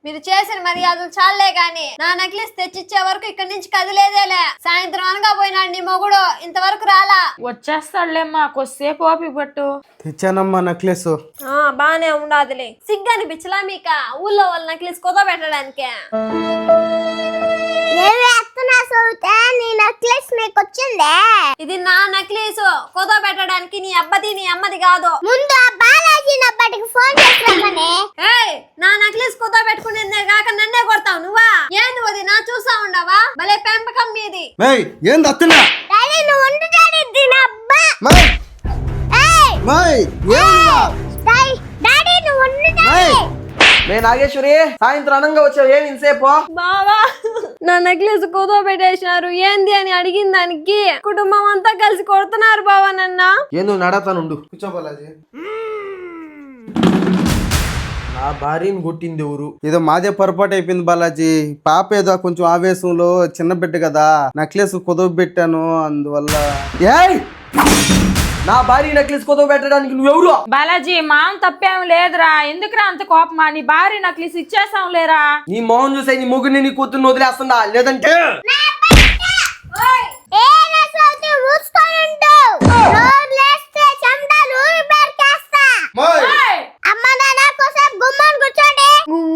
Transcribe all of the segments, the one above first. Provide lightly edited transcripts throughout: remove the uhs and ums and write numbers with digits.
మీరు చేసిన మర్యాదలు చాలే గాని నా నెక్లెస్ తెచ్చిచ్చే వరకు ఇక్కడి నుంచి కదిలేదేలే. సాయంత్రం అనగా పోయినాడు నీ మొగుడు, ఇంతవరకు రాలా. వచ్చేస్తాడులేమ్మా, కొద్దిసేపు ఓపిక పట్టు. తెచ్చానమ్మా నెక్లెస్. బానే ఉండదులే. సిగ్గు అనిపించలా మీక ఊళ్ళో వాళ్ళ నెక్లెస్ కుద పెట్టడానికే? ఇది నా నెక్లెస్, కుద పెట్టడానికి నీ అబ్బది నీ అమ్మది కాదు. ముందు ఆ బాలాజీ నబ్బటికి ఫోన్ చేస్తామని. ఏయ్, నా నెక్లెస్ కుద పెట్టుకునేదే కాక నన్నే కొడతావు నువ్వా? ఏంది వది నా చూసా ఉండవా? భలే పెంపకం మీది. ఏంది అత్తనా? డాడీ నువ్వు ఉండు డాడీ, దీని అబ్బా. డాడీ నువ్వు ఉండు డాడీ. మే నాగేశ్వరి, సాయంత్రం అనంగా వచ్చావు, ఏమి ఇంతసేపు? బావా, నా నెక్లెస్ కుదో పెట్టేసినారు, ఏంది అని అడిగిన దానికి కుటుంబం అంతా కలిసి కొడుతున్నారు బావా నన్న. ఏందో నడతానుండు. కూర్చో బాలాజీ. నా భార్యని కొట్టింది ఎవరు? ఏదో మాదే పొరపాటు అయిపోయింది బాలాజీ. పాప ఏదో కొంచెం ఆవేశంలో చిన్న బిడ్డ కదా, నెక్లెస్ కుదవ పెట్టాను అందువల్ల. ఏయ్, నా భార్య నెక్లెస్ కొత్త పెట్టడానికి నువ్వెవరు? బాలాజీ, మామ తప్పేం లేదురా, ఎందుకురా అంత కోపమా? నీ భార్య నెక్లెస్ ఇచ్చేసాం లేరా. నీ మొహం చూసే నీ ముగ్గురిని నీ కూతుర్ని వదిలేస్తుందా లేదంటే?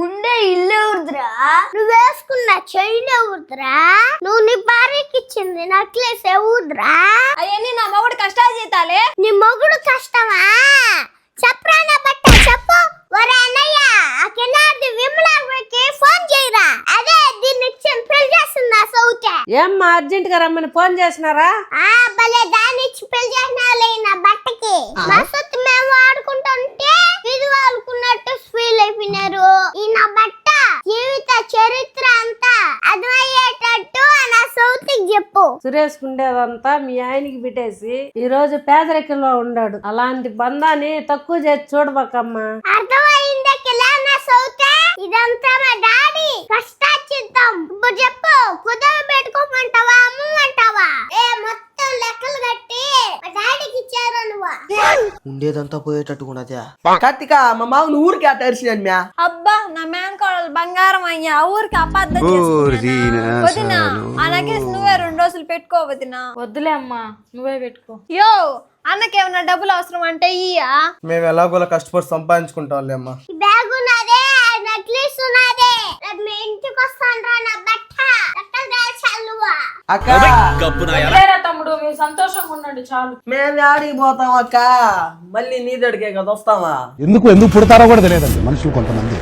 ఉండే ఇల్లు ఎవరిదిరా? నువ్వు వేసుకున్న చైన్ ఎవరిదిరా? నువ్వు నీ భార్యకి ఇచ్చింది నెక్లెస్ ఎవరిదిరా? అవన్నీ నా మొగుడు కష్టాలు జీతాలే. నీ మొగుడు కష్టమా? చెప్పరా నా బట్ట చెప్పు. ఒరే అన్నయ్య, ఆ కిన్నాడి విమలాకి ఫోన్ చేయరా. అదే దీన్ని ఇచ్చి పెళ్లి చేస్తున్నా సౌతే. ఏమ్మా అర్జెంట్ గా రమ్మని ఫోన్ చేసినారా? భలే దాన్ని ఇచ్చి పెళ్లి చేసినావులే నా బట్టకి. మా సొత్తు మేము ఆడుకుంటుంటే ఇది వాళ్ళకున్నట్టు ఫీల్ అయిపోయినారు. ఈ నా బట్ట జీవిత చరిత్ర అంతా అర్థమయ్యేటట్టు నా సౌతికి చెప్పు. సురేష్ ఉండేదంతా మీ ఆయనకి పెట్టేసి ఈ రోజు పేదరికంలో ఉన్నాడు. అలాంటి బంధాన్ని తక్కువ చేసి చూడబోకమ్మా. అర్థమైందకిలా నా సౌతే? ఇదంతా మా డాడీ కష్టాచిద్దాం. ఇప్పుడు చెప్పు, కుదవ పెట్టుకోమంటావా అమ్మంటావా? మొత్తం లెక్కలు కట్టి మా డాడీకి ఇచ్చారు నువ్వు. ఉండేదంతా పోయేటట్టుకున్నదే. కార్తిక, మా మామూలు ఊరికి అటర్సినాను మ్యా. అబ్బా, నా మేనకోడలు బంగారం అయ్యా, ఊరికి అబద్ధం వదినా. ఆ నెక్లెస్ నువ్వే 2 రోజులు పెట్టుకో వదినా. వద్దులే అమ్మా, నువ్వే పెట్టుకో. యో, అన్నకేమన్నా డబ్బులు అవసరం అంటే ఇయ్యా. మేము ఎలాగోలా కష్టపడి సంపాదించుకుంటాంలే అమ్మా. ఈ బ్యాగ్ ఉన్నదే, నెక్లెస్ ఉన్నదే. మీ ఇంటికి వస్తాను రా నా బట్ట. అక్క, వదిలేరా తమ్ముడు, మీరు సంతోషంగా ఉండండి చాలు. మేము ఆడికి పోతాం అక్క, మళ్ళీ నీ దగ్గరికే కదా వస్తావా? ఎందుకు పుడతారో కూడా తెలియదండి మనుషులు కొంతమంది.